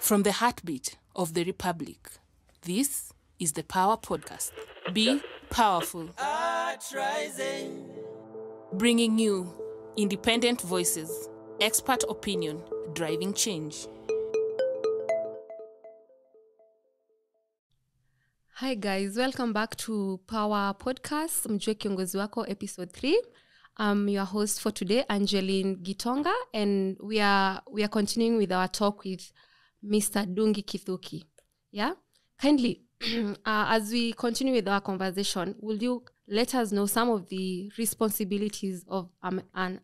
From the heartbeat of the Republic, this is the PAWA podcast. Be powerful. Bringing you independent voices, expert opinion, driving change. Hi guys, welcome back to PAWA podcast. Mjue Kiongozi Wako, episode 3. I'm your host for today, Angeline Gitonga, and we are continuing with our talk with Mr. Ndungi Githuku. Yeah? Kindly, as we continue with our conversation, will you let us know some of the responsibilities of an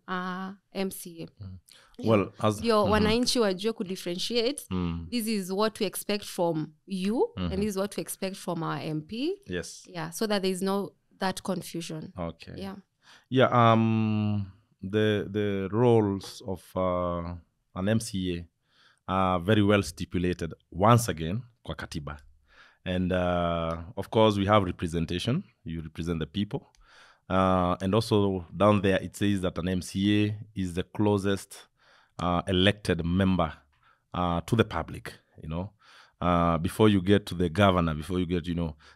MCA? Well, as your wananchi wajue could differentiate. This is what we expect from you, and this is what we expect from our MP. Yes. Yeah, so that there is no that confusion. Okay. Yeah. Yeah. The roles of an MCA are very well stipulated once again kwa katiba, and of course we have representation. You represent the people, and also down there it says that an MCA is the closest elected member to the public, before you get to the governor, before you get,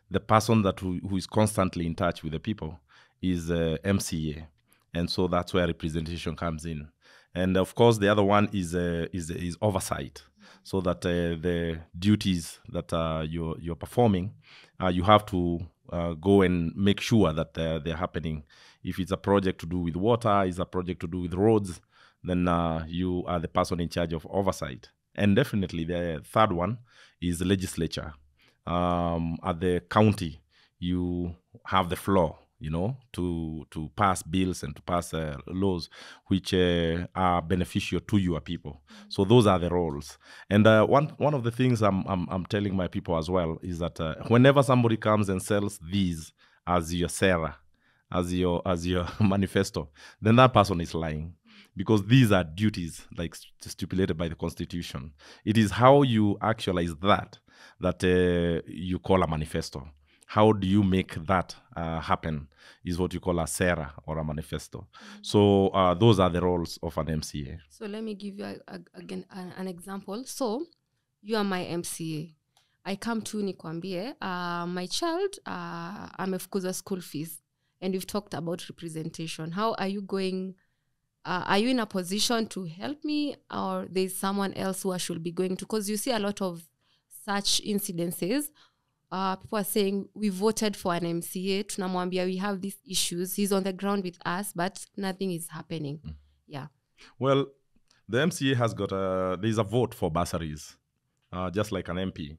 the person that who is constantly in touch with the people is MCA. And so that's where representation comes in. And of course, the other one is oversight, so that the duties that you're performing, you have to go and make sure that they're happening. If it's a project to do with water, it's a project to do with roads, then you are the person in charge of oversight. And definitely the third one is the legislature. At the county, you have the floor, to pass bills and to pass laws which are beneficial to your people. So those are the roles. And one of the things I'm telling my people as well is that whenever somebody comes and sells these as your Sarah, as your manifesto, then that person is lying. Because these are duties like stipulated by the Constitution. It is how you actualize that you call a manifesto. How do you make that happen is what you call a Sarah or a manifesto. So those are the roles of an MCA. So let me give you again an example. So you are my MCA. I come to nikwambie, my child, amefukuza school fees. And we've talked about representation. How are you going... are you in a position to help me, or there's someone else who I should be going to? Because you see a lot of such incidences. People are saying, we voted for an MCA, tunamwambia we have these issues, he's on the ground with us, but nothing is happening. Yeah. Well, the MCA has got there's a vote for bursaries, just like an MP.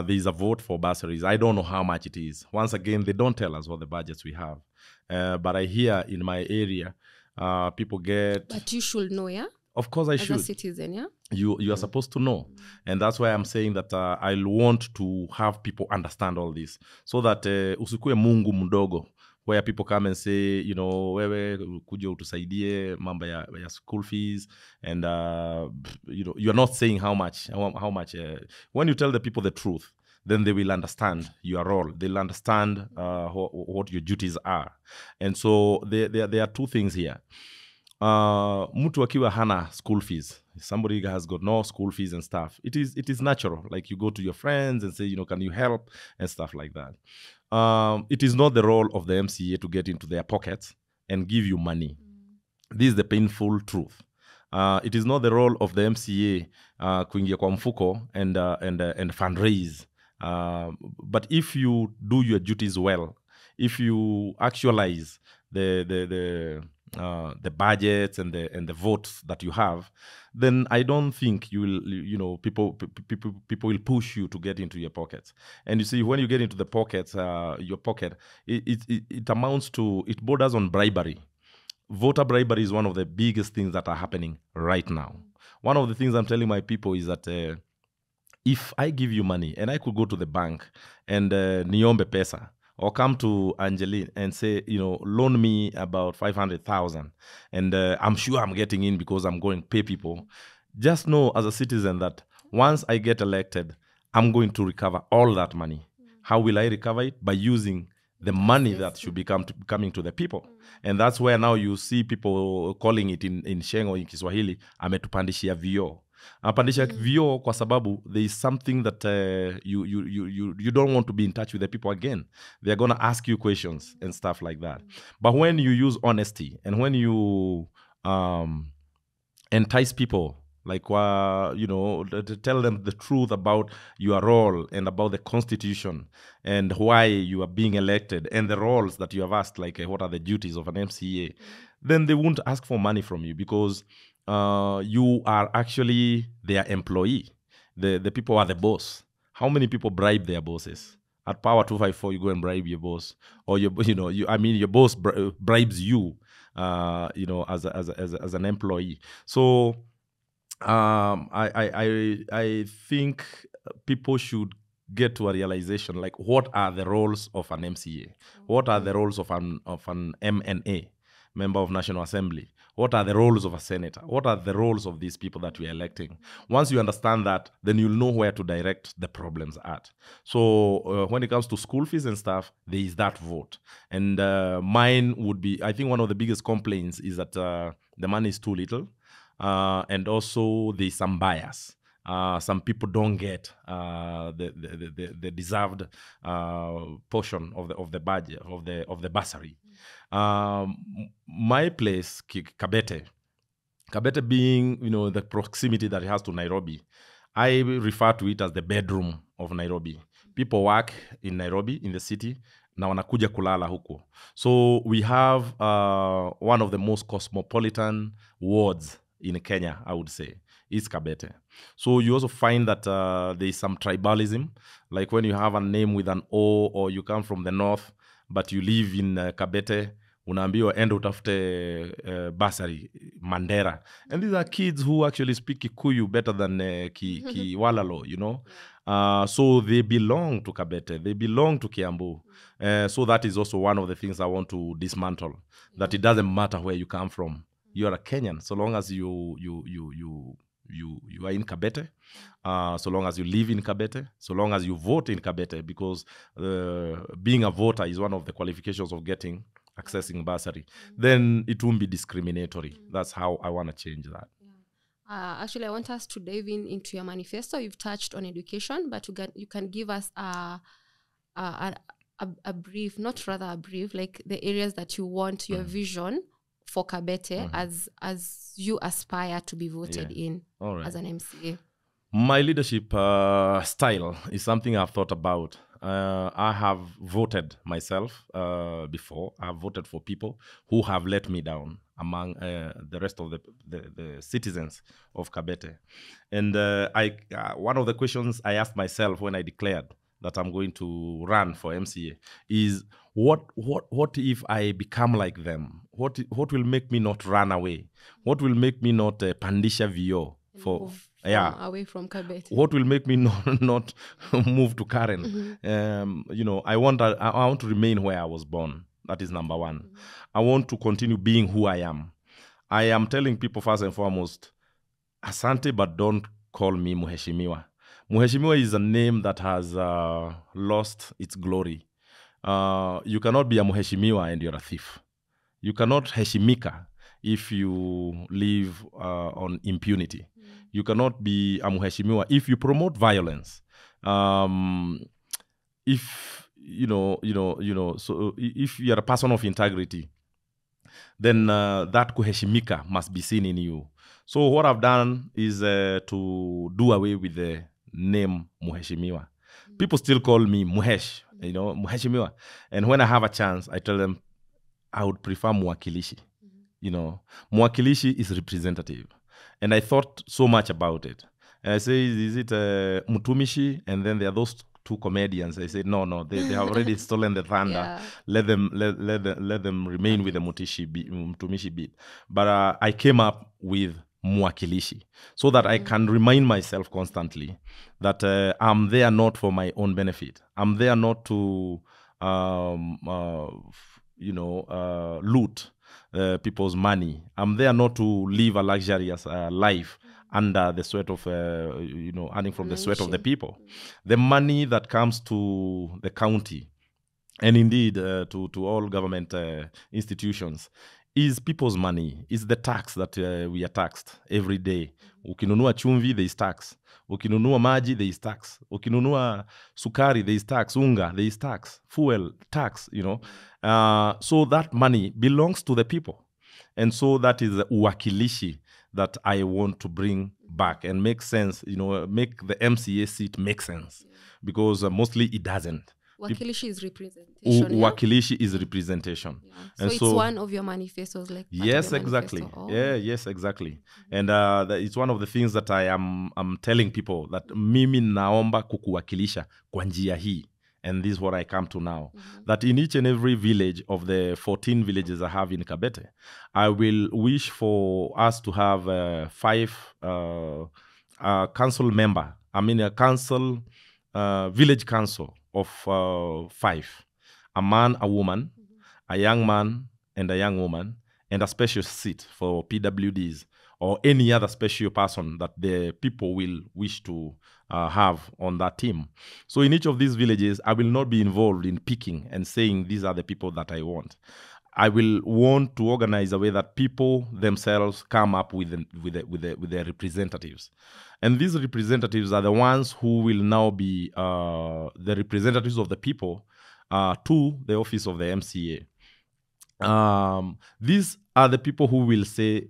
There's a vote for bursaries. I don't know how much it is. Once again, they don't tell us what the budgets we have. But I hear in my area, people get... But you should know, yeah? Of course I should. As a citizen, yeah? You are supposed to know. And that's why I'm saying that I'll want to have people understand all this. So that usikue mungu mdogo, where people come and say, wewe kuja utusaidie mambo ya school fees. And, you're not saying how much. When you tell the people the truth, then they will understand your role. They'll understand what your duties are. And so there are two things here. Mtu akiwa hana school fees, somebody has got no school fees and stuff, it is natural. Like you go to your friends and say, can you help and stuff like that. It is not the role of the MCA to get into their pockets and give you money. This is the painful truth. It is not the role of the MCA kuingia kwa mfuko and fundraise. But if you do your duties well, if you actualize the budgets and the votes that you have, then I don't think you will, people will push you to get into your pockets. And you see, when you get into the pockets, your pocket, it amounts to, it borders on bribery. Voter bribery is one of the biggest things that are happening right now. One of the things I'm telling my people is that if I give you money and I could go to the bank and niombe pesa, or come to Angeline and say, loan me about 500,000, and I'm sure I'm getting in because I'm going to pay people. Just know as a citizen that once I get elected, I'm going to recover all that money. How will I recover it? By using the money that should be coming to the people. And that's where now you see people calling it in Sheng or in Kiswahili, ametupandishia vio. Anapandisha vyoo kwa sababu there is something that you don't want to be in touch with the people again. They're going to ask you questions and stuff like that. But when you use honesty and when you entice people, like to tell them the truth about your role and about the constitution and why you are being elected and the roles that you have asked, like what are the duties of an MCA, then they won't ask for money from you because you are actually their employee. The people are the boss. How many people bribe their bosses? At PAWA 254, you go and bribe your boss, or your boss bribes you, as an employee. So I think people should get to a realization, like, what are the roles of an MCA? What are the roles of an MNA, Member of National Assembly? What are the roles of a senator? What are the roles of these people that we are electing? Once you understand that, then you'll know where to direct the problems at. So when it comes to school fees and stuff, there is that vote. And mine would be, I think one of the biggest complaints is that the money is too little. And also there's some bias. Some people don't get the deserved portion of the budget of the bursary. My place, Kabete being the proximity that it has to Nairobi, I refer to it as the bedroom of Nairobi. People work in Nairobi, in the city, na wanakuja kulala huko. So we have one of the most cosmopolitan wards in Kenya, I would say, is Kabete. So you also find that there is some tribalism, like when you have a name with an O, or you come from the north, but you live in Kabete, unaambiwa enda utafute basari, Mandera. And these are kids who actually speak Kikuyu better than Kiwalalo, So they belong to Kabete, they belong to Kiambu. So that is also one of the things I want to dismantle, that it doesn't matter where you come from. You are a Kenyan, so long as you are in Kabete, so long as you live in Kabete, so long as you vote in Kabete, because being a voter is one of the qualifications of accessing bursary. Then it won't be discriminatory. That's how I want to change that. Actually, I want us to dive into your manifesto. You've touched on education, but you can give us a brief, not rather a brief, like the areas that you want your vision for Kabete as you aspire to be voted in as an MCA. My leadership style is something I've thought about. I have voted myself before. I've voted for people who have let me down among the rest of the citizens of Kabete. And one of the questions I asked myself when I declared that I'm going to run for MCA is, what if I become like them? What will make me not run away? What will make me not pandisha vio away from Kabete? What will make me not move to Karen? I want to remain where I was born. That is number one. I want to continue being who I am. I am telling people first and foremost, asante, but don't call me Muheshimiwa. Muheshimiwa is a name that has lost its glory. You cannot be a Muheshimiwa and you're a thief. You cannot heshimika if you live on impunity. You cannot be a Muheshimiwa if you promote violence. If so if you're a person of integrity, then that kuheshimika must be seen in you. So what I've done is to do away with the name Muheshimiwa. People still call me Muhesh, Muheshimiwa. And when I have a chance, I tell them I would prefer Mwakilishi. Mwakilishi is representative. And I thought so much about it. And I say, is it Mutumishi? And then there are those two comedians. I said, no, they have already stolen the thunder. Yeah. Let them remain with the Mutumishi beat. But I came up with Mwakilishi, so that I can remind myself constantly that I'm there not for my own benefit. I'm there not to loot people's money. I'm there not to live a luxurious life under the sweat of earning from the sweat of the people. The money that comes to the county, and indeed to all government institutions, is people's money. It's the tax that we are taxed every day. Ukinunua chumvi, there is tax. Ukinunua maji, there is tax. Ukinunua sukari, there is tax. Unga, there is tax. Fuel, tax, So that money belongs to the people. And so that is the uwakilishi that I want to bring back and make sense, make the MCA seat make sense. Because mostly it doesn't. Wakilishi is representation. Wakilishi is representation. Yeah. And so it's one of your manifestos, like yes, exactly. Oh. Yeah, yes, exactly. And it's one of the things that I'm telling people that mimi naomba kukuwakilisha kwa njia hii. And this is what I come to now. That in each and every village of the 14 villages I have in Kabete, I will wish for us to have 5 council member. I mean a council, village council of 5. A man, a woman, a young man, and a young woman, and a special seat for PWDs or any other special person that the people will wish to have on that team. So in each of these villages, I will not be involved in picking and saying these are the people that I want. I will want to organize a way that people themselves come up with their representatives. And these representatives are the ones who will now be the representatives of the people to the office of the MCA. These are the people who will say,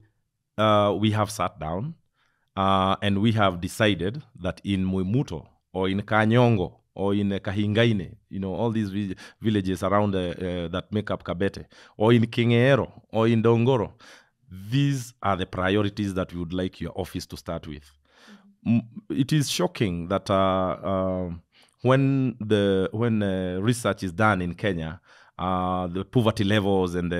we have sat down and we have decided that in Mwimuto or in Kanyongo or in Kahingaine, all these villages around that make up Kabete, or in Kingeero or in Dongoro, these are the priorities that we would like your office to start with. It is shocking that when research is done in Kenya, the poverty levels and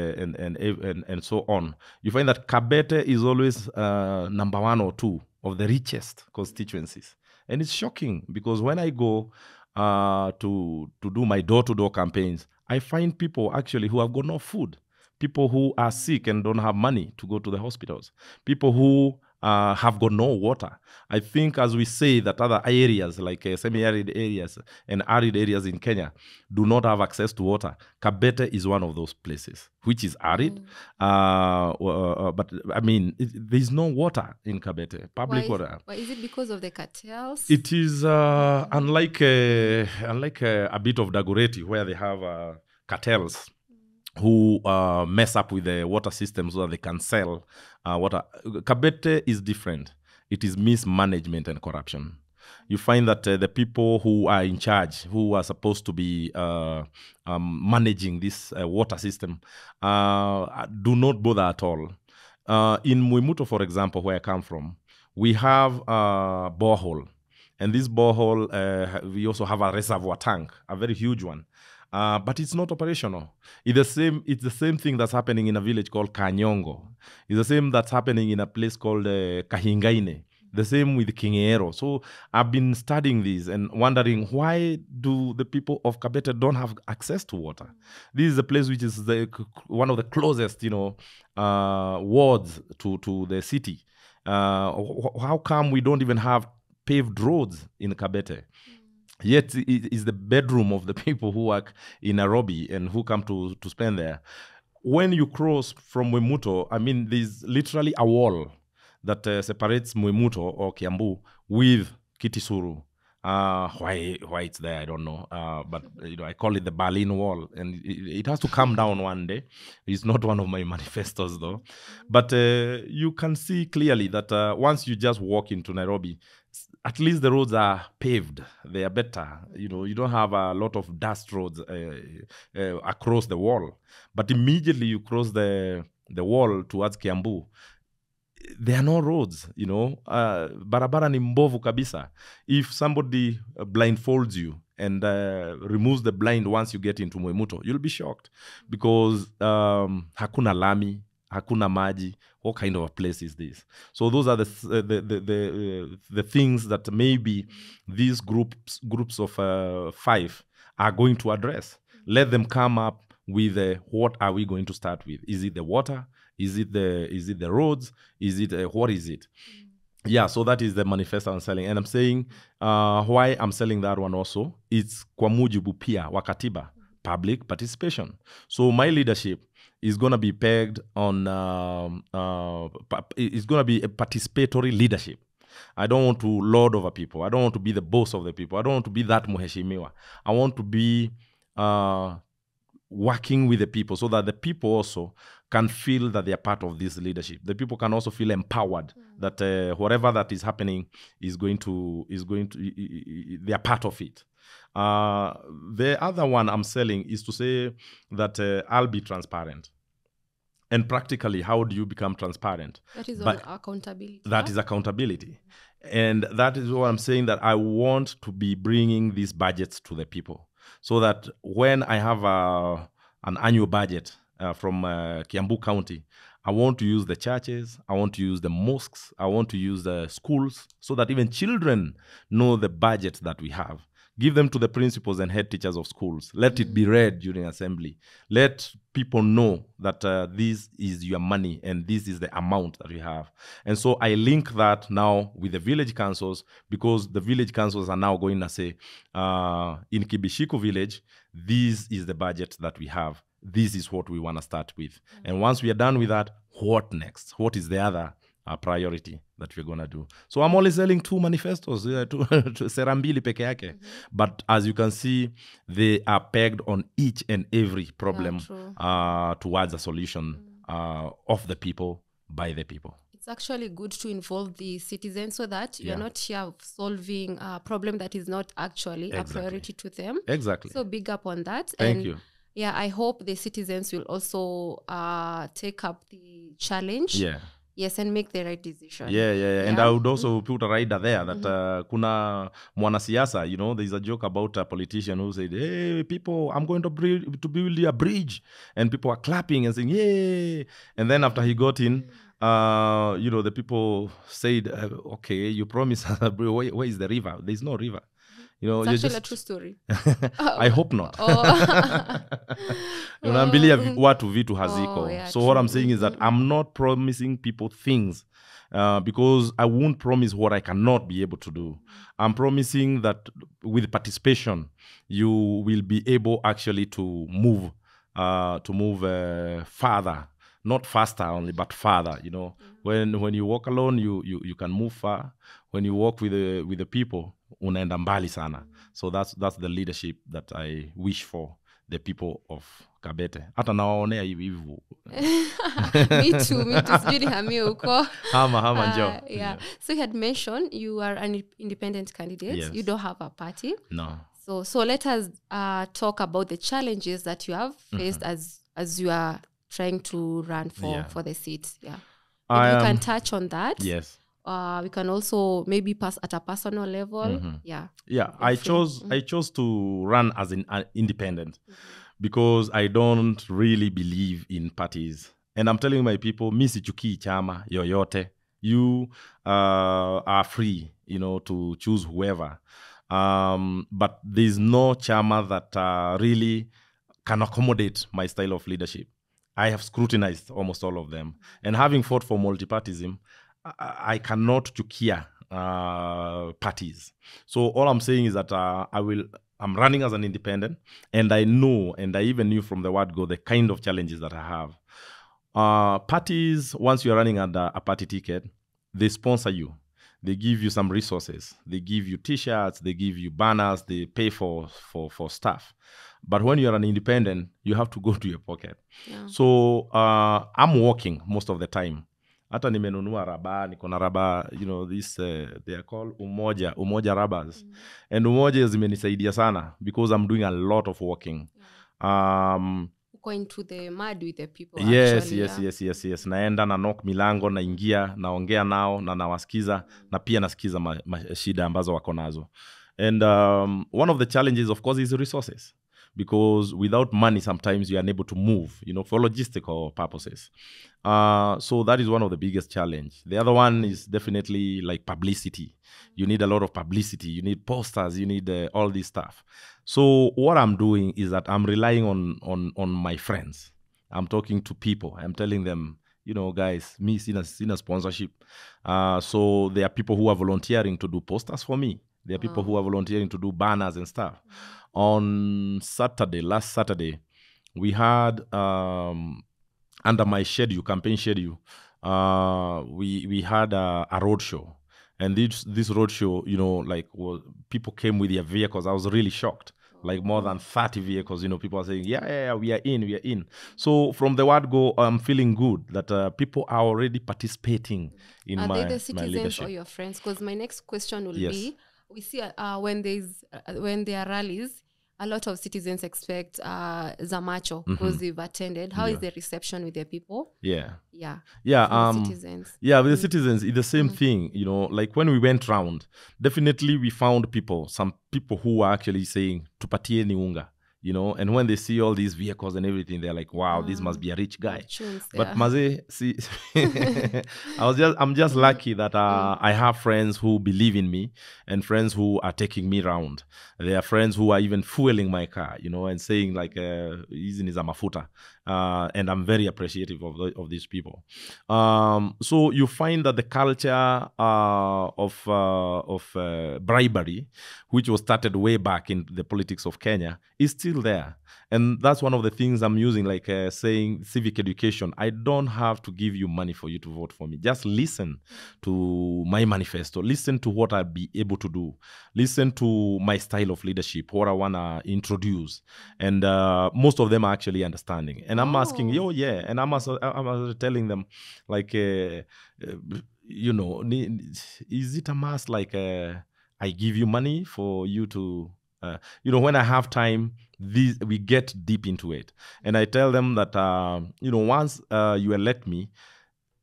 so on, you find that Kabete is always number 1 or 2 of the richest constituencies. And it's shocking because when I go to do my door-to-door campaigns, I find people actually who have got no food, people who are sick and don't have money to go to the hospitals, people who have got no water. I think as we say that other areas like semi-arid areas and arid areas in Kenya do not have access to water, Kabete is one of those places which is arid. But I mean, there's no water in Kabete, public water. Why is it because of the cartels? It is unlike a bit of Dagoretti where they have cartels who mess up with the water system so that they can sell water. Kabete is different. It is mismanagement and corruption. You find that the people who are in charge, who are supposed to be managing this water system, do not bother at all. In Mwimuto, for example, where I come from, we have a borehole. And this borehole, we also have a reservoir tank, a very huge one. But it's not operational. It's the same thing that's happening in a village called Kanyongo. It's the same that's happening in a place called Kahingaine. The same with Kingeero. So I've been studying this and wondering, why do the people of Kabete don't have access to water? This is a place which is one of the closest, wards to the city. How come we don't even have paved roads in Kabete? Yet it is the bedroom of the people who work in Nairobi and who come to spend there. When you cross from Mwimuto, I mean, there's literally a wall that separates Mwimuto or Kiambu with Kitisuru. Why it's there, I don't know. But I call it the Berlin Wall, and it has to come down one day. It's not one of my manifestos, though. But you can see clearly that once you just walk into Nairobi, at least the roads are paved. They are better. You don't have a lot of dust roads across the wall. But immediately you cross the wall towards Kiambu, there are no roads, barabara ni mbovu kabisa. If somebody blindfolds you and removes the blind once you get into Mwimuto, you'll be shocked because hakuna lami, hakuna maji. What kind of a place is this? So those are the things that maybe these groups of 5 are going to address. Let them come up with what are we going to start with? Is it the water? Is it the roads? Is it what is it? Yeah, so that is the manifesto I'm selling. And I'm saying why I'm selling that one also. It's kwa mujibu pia wa katiba. public participation. So my leadership is going to be pegged on, it's going to be a participatory leadership. I don't want to lord over people. I don't want to be the boss of the people. I don't want to be that muheshimiwa. I want to be working with the people so that the people also can feel that they are part of this leadership. The people can also feel empowered that whatever that is happening is going to they are part of it. The other one I'm selling is to say that I'll be transparent. And practically, how do you become transparent? That is all accountability. That is accountability. And that is what I'm saying, that I want to be bringing these budgets to the people. So that when I have an annual budget from Kiambu County, I want to use the churches, I want to use the mosques, I want to use the schools, so that even children know the budget that we have. Give them to the principals and head teachers of schools. Let it be read during assembly. Let people know that this is your money and this is the amount that we have. And so I link that now with the village councils, because the village councils are now going to say, in Kibishiko village, this is the budget that we have. This is what we want to start with. And once we are done with that, what next? What is the other priority that we're going to do? So I'm only selling 2 manifestos, to Serambili peke yake. But as you can see, they are pegged on each and every problem towards a solution of the people, by the people. It's actually good to involve the citizens so that you're not here solving a problem that is not actually a priority to them. Exactly. So big up on that. Thank you. Yeah, I hope the citizens will also take up the challenge. Yeah. Yes, and make the right decision. Yeah. And I would also put a rider there that kuna mwanasiasa, you know, there's a joke about a politician who said, hey, people, I'm going to build a bridge. And people are clapping and saying, yay. And then after he got in, you know, the people said, okay, you promised, where is the river? There's no river. You know, it's actually a true story. I hope not. Unaambilia watu vitu haziko. So what I'm saying is that I'm not promising people things because I won't promise what I cannot be able to do. I'm promising that with participation, you will be able actually to move farther. Not faster only, but farther. You know, when you walk alone, you can move far. When you walk with the people, unaenda mbali sana. So that's the leadership that I wish for the people of Kabete. Hata nawaonea hivu. Me too. Sijui nihamie huko. Hama njoo. Yeah. So you had mentioned you are an independent candidate. Yes. You don't have a party. No. So let us talk about the challenges that you have faced as you are trying to run for the seat. Yeah. Maybe you can touch on that. Yes. We can also maybe pass at a personal level. Yeah. I chose to run as an independent because I don't really believe in parties. And I'm telling my people, mi sichukii chama yoyote. You are free, you know, to choose whoever. But there's no chama that really can accommodate my style of leadership. I have scrutinized almost all of them. And having fought for multipartyism, I cannot chukia parties. So all I'm saying is that I'm running as an independent, and I know, and I even knew from the word go, the kind of challenges that I have. Parties, once you're running under a party ticket, they sponsor you. They give you some resources. They give you T-shirts. They give you banners. They pay for stuff. But when you're an independent, you have to go to your pocket. Yeah. So I'm working most of the time. Hata nimenunua raba, niko na raba, you know, this they are called umoja rubbers. And umoja zimenisaidia sana because I'm doing a lot of working. Going to the mud with the people. Yes. Naenda na knock milango, naingia, naongea nao, na nawasikiza, na pia nasikiza shida ambazo wako nazo. And one of the challenges, of course, is resources. Because without money, sometimes you're unable to move, you know, for logistical purposes. So that is one of the biggest challenge. The other one is definitely like publicity. You need a lot of publicity. You need posters. You need all this stuff. So what I'm doing is that I'm relying on my friends. I'm talking to people. I'm telling them, you know, guys, me seen a sponsorship. So there are people who are volunteering to do posters for me. There are people who are volunteering to do banners and stuff. On last Saturday, we had under my campaign schedule, we had a road show. And this road show, people came with their vehicles. I was really shocked. Like more than 30 vehicles, people are saying, yeah, we are in. So from the word go, I'm feeling good that people are already participating in are they the my citizens leadership. or your friends? Because my next question will Yes. be, we see when there are rallies, a lot of citizens expect Zamacho because they've attended. How is the reception with the people? Yeah. The citizens. Yeah, with the citizens, it's the same thing. Like when we went round, definitely we found some people who were actually saying tupatie ni unga. And when they see all these vehicles and everything, they're like, wow, this must be a rich guy. But Maze, see, I'm just lucky that I have friends who believe in me and friends who are taking me around. There are friends who are even fueling my car, and saying like, "Hizi ni za mafuta." And I'm very appreciative of these people. So you find that the culture of bribery, which was started way back in the politics of Kenya, is still there. And that's one of the things I'm using, like saying civic education. I don't have to give you money for you to vote for me. Just listen to my manifesto. Listen to what I'll be able to do. Listen to my style of leadership, what I want to introduce. And most of them are actually understanding. And I'm asking, and I'm also telling them, like, is it a must, like, I give you money for you to... when I have time, we get deep into it. And I tell them that, once you elect me,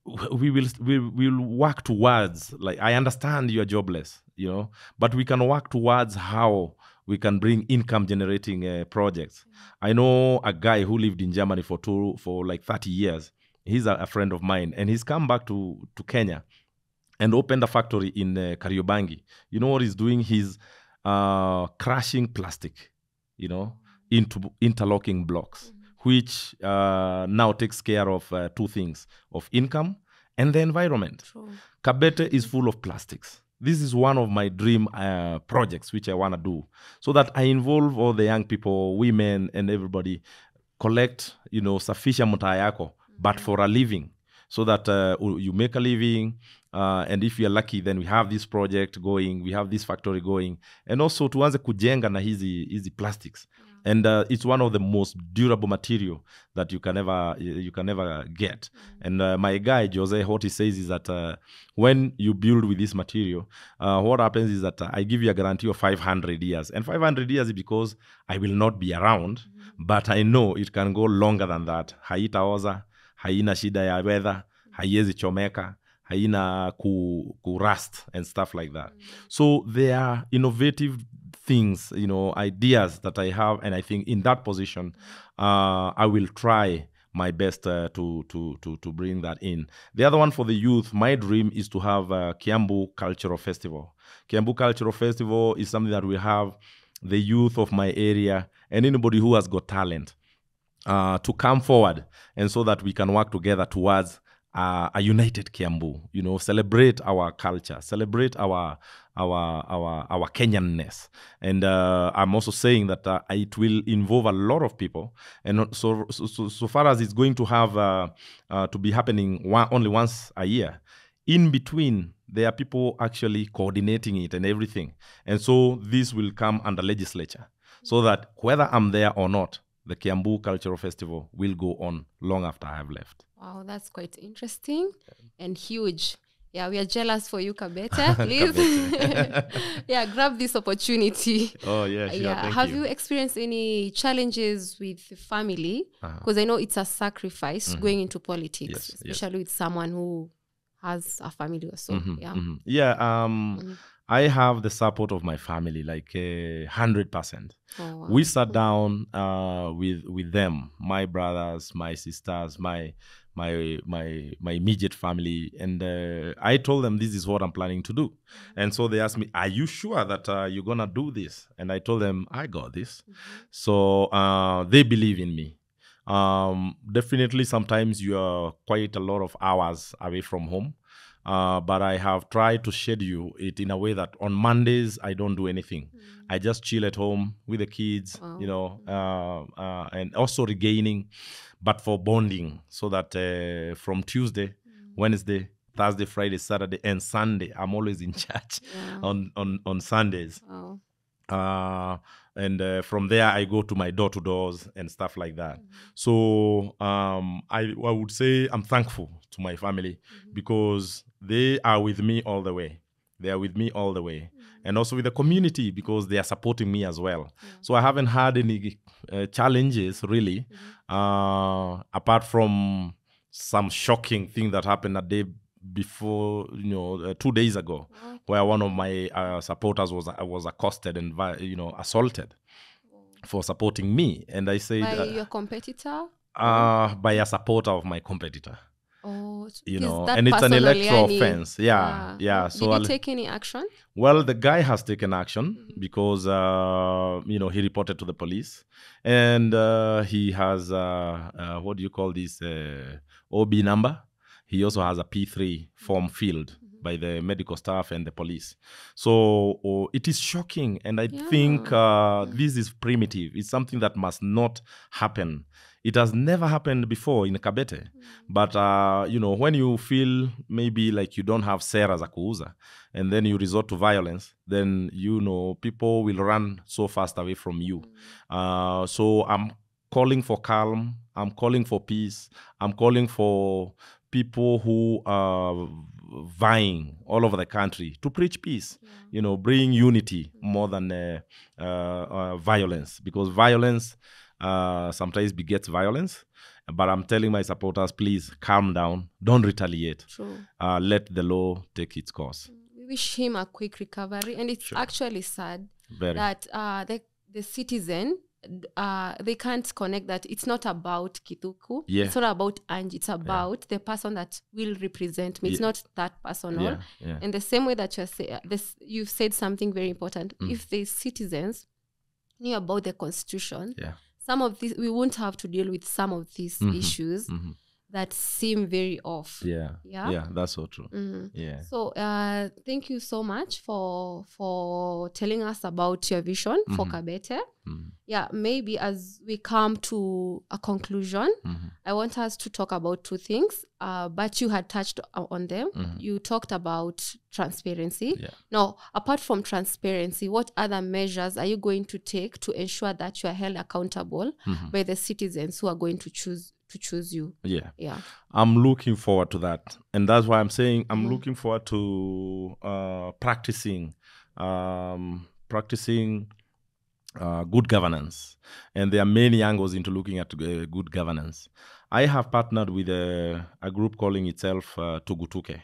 we'll work towards, like, I understand you're jobless, but we can work towards how we can bring income generating projects. I know a guy who lived in Germany for like 30 years. He's a friend of mine, and he's come back to Kenya and opened a factory in Kariobangi. You know what he's doing? He's crushing plastic, into interlocking blocks, which now takes care of two things, of income and the environment. True. Kabete is full of plastics. This is one of my dream projects, which I want to do, so that I involve all the young people, women, and everybody, collect, safisha mtaa yako, but for a living, so that you make a living. And if you're lucky, then we have this project going, we have this factory going, and also tuanze kujenga na hizi plastics. And it's one of the most durable material that you can never get. And my guy Jose, what he says is that when you build with this material, what happens is that I give you a guarantee of 500 years. And 500 years is because I will not be around, but I know it can go longer than that. Haitaoza, haina shida ya weather, haiezi chomeka, haina ku rust and stuff like that. So there are innovative things, ideas that I have, and I think in that position, I will try my best to bring that in. The other one for the youth, my dream is to have a Kiambu Cultural Festival. Kiambu Cultural Festival is something that we have the youth of my area and anybody who has got talent to come forward, and so that we can work together towards a united Kiambu, celebrate our culture, celebrate our Kenyanness. And I'm also saying that it will involve a lot of people. And so far as it's going to have to be happening only once a year, in between, there are people actually coordinating it and everything. And so this will come under legislature, so that whether I'm there or not, the Kiambu Cultural Festival will go on long after I have left. Wow, that's quite interesting and huge. Yeah, we are jealous for you, Kabete. Please, grab this opportunity. Oh, yeah, sure. Thank Have you experienced any challenges with family? Because I know it's a sacrifice going into politics, especially with someone who has a family or so. I have the support of my family, like 100%. Oh, wow. We sat down with them, my brothers, my sisters, my immediate family, and I told them this is what I'm planning to do. And so they asked me, are you sure that you're gonna do this? And I told them, I got this. So they believe in me. Definitely sometimes you are quite a lot of hours away from home. but I have tried to schedule it in a way that on Mondays I don't do anything. I just chill at home with the kids, you know, and also regaining, but for bonding, so that from Tuesday, Wednesday, Thursday, Friday, Saturday, and Sunday, I'm always in church on Sundays. And from there, I go to my door-to-doors and stuff like that. So I would say I'm thankful to my family because they are with me all the way. They are with me all the way. And also with the community because they are supporting me as well. So I haven't had any challenges, really, apart from some shocking thing that happened a day before, 2 days ago, where one of my supporters was accosted and assaulted for supporting me. And I said, by your competitor? By a supporter of my competitor. Oh, and it's an electoral offense. So did you take any action? Well, the guy has taken action because he reported to the police, and he has what do you call this OB number. He also has a P3 form filled by the medical staff and the police. So it is shocking, and I think this is primitive. It's something that must not happen. It has never happened before in Kabete. But, when you feel maybe like you don't have sera za kuuza, and then you resort to violence, then, people will run so fast away from you. So I'm calling for calm. I'm calling for peace. I'm calling for people who are vying all over the country to preach peace, bring unity more than violence, because violence sometimes begets violence. But I'm telling my supporters, please calm down. Don't retaliate. Let the law take its course. We wish him a quick recovery. And it's actually sad that the citizen, they can't connect that it's not about Githuku. It's not about Angie. It's about the person that will represent me. It's not that personal. In the same way that you've said something very important. If the citizens knew about the Constitution, some of these, we won't have to deal with some of these issues that seem very off. That's so true. So thank you so much for telling us about your vision for Kabete. Maybe as we come to a conclusion, I want us to talk about two things, but you had touched on them. You talked about transparency. Now, apart from transparency, what other measures are you going to take to ensure that you are held accountable by the citizens who are going to choose you? I'm looking forward to that, and that's why I'm saying I'm looking forward to practicing good governance. And there are many angles into looking at good governance. I have partnered with a group calling itself Tugutuke.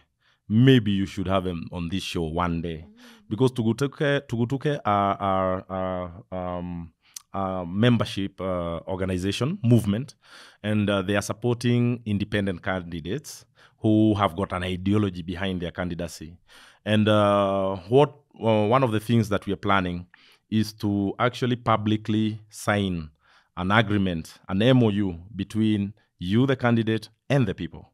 Maybe you should have them on this show one day, because Tugutuke are membership organization, movement, and they are supporting independent candidates who have got an ideology behind their candidacy. And one of the things that we are planning is to actually publicly sign an agreement, an MOU between you, the candidate, and the people.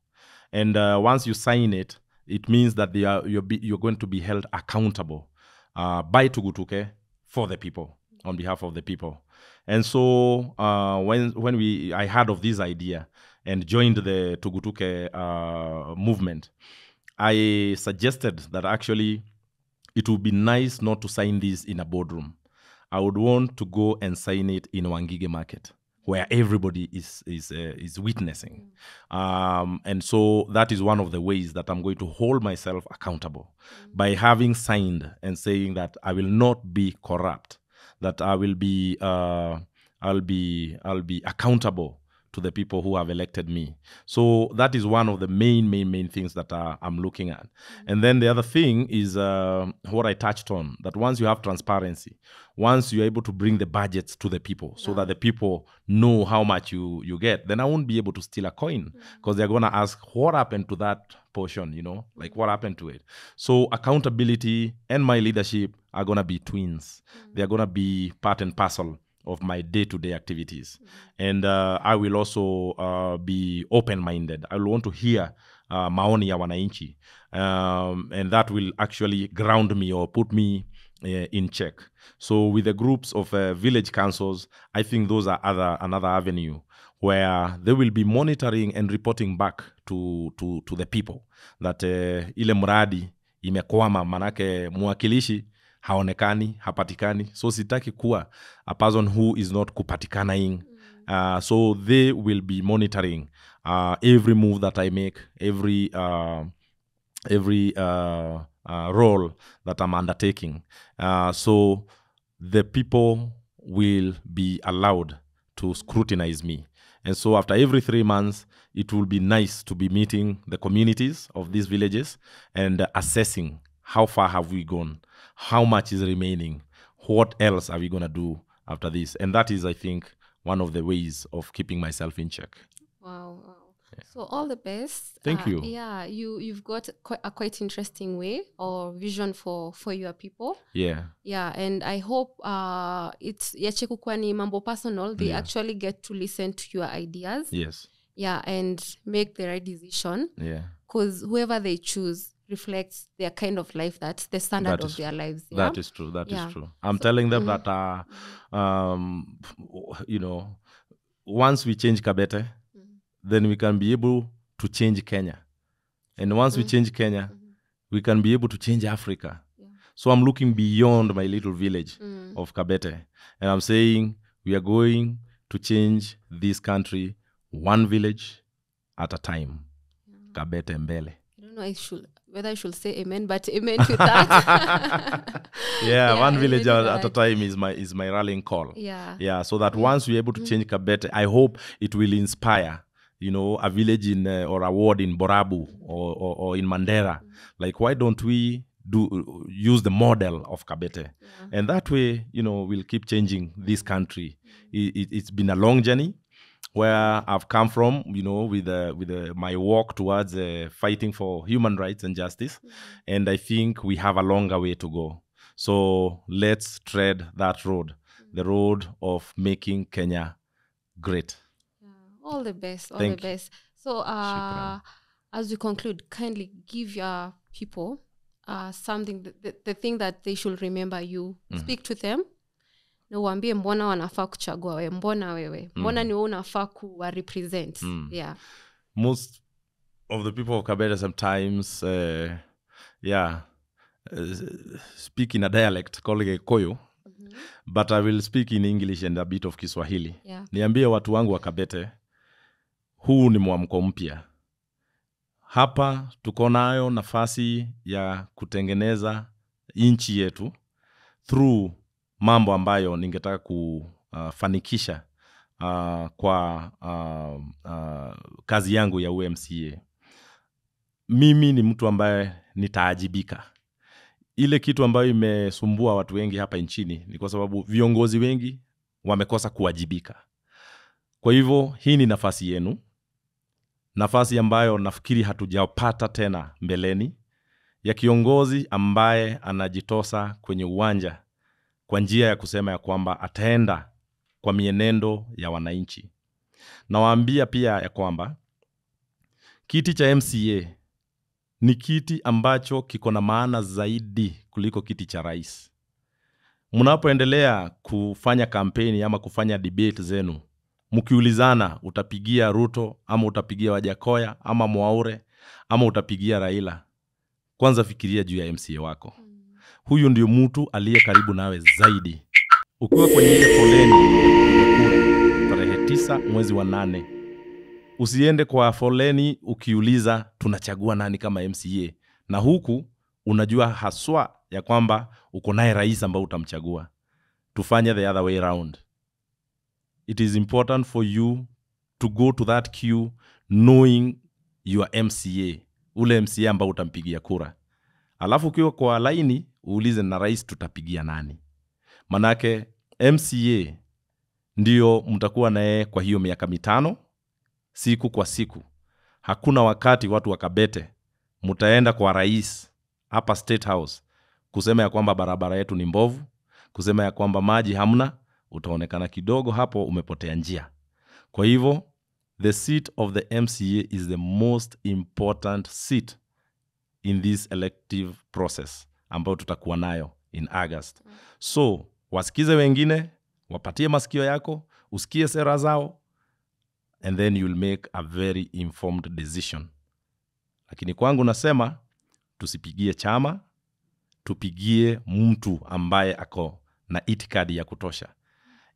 And once you sign it, it means that you're going to be held accountable by Tugutuke for the people, on behalf of the people. And so when I heard of this idea and joined the Tugutuke movement, I suggested that actually it would be nice not to sign this in a boardroom. I would want to go and sign it in Wangige Market, where everybody is witnessing. And so that is one of the ways that I'm going to hold myself accountable, by having signed and saying that I will not be corrupt, that I will be I'll be accountable to the people who have elected me. So that is one of the main things that I'm looking at. And then the other thing is what I touched on, that once you have transparency, once you're able to bring the budgets to the people so that the people know how much you get, then I won't be able to steal a coin, because they're going to ask, what happened to that portion, like what happened to it? So accountability and my leadership are going to be twins. They're going to be part and parcel of my day-to-day activities. And I will also be open-minded. I will want to hear maoni ya wananchi. and that will actually ground me or put me in check. So with the groups of village councils, I think those are another avenue where they will be monitoring and reporting back to the people that ile mradi imekwama, manake mwakilishi haonekani, hapatikani. So sitaki kuwa a person who is not kupatikanaing. So they will be monitoring every move that I make, every role that I'm undertaking. So the people will be allowed to scrutinize me. And so after every 3 months, it will be nice to be meeting the communities of these villages and assessing how far have we gone, how much is remaining, what else are we going to do after this. And that is, I think, one of the ways of keeping myself in check. Wow. So all the best. Thank you. Yeah, you've got a quite interesting way or vision for your people. Yeah. Yeah, and I hope it's yache kukua ni mambo personal. They actually get to listen to your ideas. Yes. Yeah, and make the right decision. Yeah. Because whoever they choose reflects their kind of life, that's the standard of their lives. Yeah? That is true. That is true. I'm telling them that, once we change Kabete, then we can be able to change Kenya. And once we change Kenya, we can be able to change Africa. Yeah. So I'm looking beyond my little village of Kabete. And I'm saying we are going to change this country one village at a time. Kabete mbele. I don't know whether I should say amen, but amen to that. Yeah, one village at a time is my rallying call. Yeah. So that once we're able to change Kabete, I hope it will inspire, a village in or a ward in Borabu or in Mandera. Like, why don't we use the model of Kabete? And that way, we'll keep changing this country. It's been a long journey where I've come from, with my walk towards fighting for human rights and justice. And I think we have a longer way to go. So let's tread that road, the road of making Kenya great. All the best. Thank the best. So as we conclude, kindly give your people something, the thing that they should remember you. Speak to them. Na uambie mbona wanafaa kuchagua wewe, mbona wewe, mbona ni wewe unafaa kuwa represent. Yeah. Most of the people of Kabete sometimes speak in a dialect called Githuku, but I will speak in English and a bit of Kiswahili. Yeah. Niambie watu wangu wa Kabete, huu ni mwamko mpya. Hapa tuko nayo nafasi ya kutengeneza nchi yetu through mambo ambayo ningetaka kufanikisha kwa kazi yangu ya UMCA. Mimi ni mtu ambaye nitaajibika. Ile kitu ambayo imesumbua watu wengi hapa nchini ni kwa sababu viongozi wengi wamekosa kuwajibika. Kwa hivyo hii ni nafasi yenu. Nafasi ambayo nafikiri hatujapata tena mbeleni, ya kiongozi ambaye anajitosa kwenye uwanja kwa njia ya kusema ya kwamba ataenda kwa mienendo ya wananchi. Nawaambia pia ya kwamba kiti cha MCA ni kiti ambacho kiko na maana zaidi kuliko kiti cha rais. Mnapoendelea kufanya kampeni ama kufanya debate zenu, mkiulizana utapigia Ruto ama utapigia Wajakoya ama Mwaure ama utapigia Raila, kwanza fikiria juu ya MCA wako. Huyu ndio mtu aliye karibu nawe zaidi. Ukiwa kwenye ile foleni tarehe 9 mwezi wa 8, usiende kwa foleni ukiuliza tunachagua nani kama MCA, na huku unajua haswa ya kwamba uko naye rais ambao utamchagua. Tufanye the other way around. It is important for you to go to that queue knowing your MCA, ule MCA ambao utampigia kura. Alafu ukiwa kwa laini uulize na rais tutapigia nani. Manake MCA ndio mtakuwa naye kwa hiyo miaka 5, siku kwa siku. Hakuna wakati watu wa Kabete mtaenda kwa rais hapa State House kusema ya kwamba barabara yetu ni mbovu, kusema ya kwamba maji hamna. Utaonekana kidogo hapo umepotea njia. Kwa hivyo the seat of the MCA is the most important seat in this elective process ambao tutakuwa nayo in August. So wasikize wengine, wapatie masikio yako, usikie sera zao, and then you'll make a very informed decision. Lakini kwangu nasema tusipigie chama, tupigie mtu ambaye ako na itikadi ya kutosha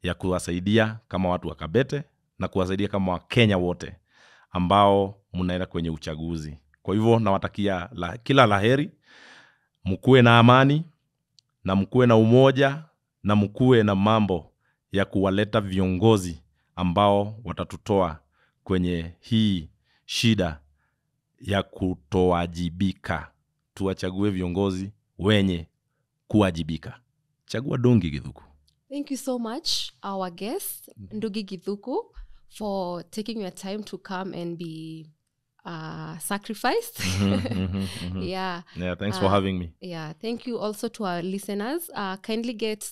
ya kuwasaidia kama watu wa Kabete na kuwasaidia kama Wakenya wote ambao mnaenda kwenye uchaguzi. Kwa hivyo nawatakia kila laheri, mkuwe na amani na mkuwe na umoja na mkuwe na mambo ya kuwaleta viongozi ambao watatutoa kwenye hii shida ya kutowajibika. Tuwachague viongozi wenye kuwajibika. Chagua Ndungi Githuku. Thank you so much, our guest, Ndungi Githuku, for taking your time to come and be sacrificed. Yeah, thanks for having me. Yeah, thank you also to our listeners. Kindly get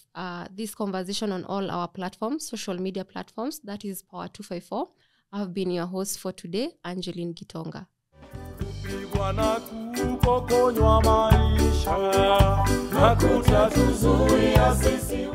this conversation on all our platforms, social media platforms. That is PAWA 254. I've been your host for today, Angeline Gitonga. Kupigwa na kupokonywa maisha na kutatuzuia sisi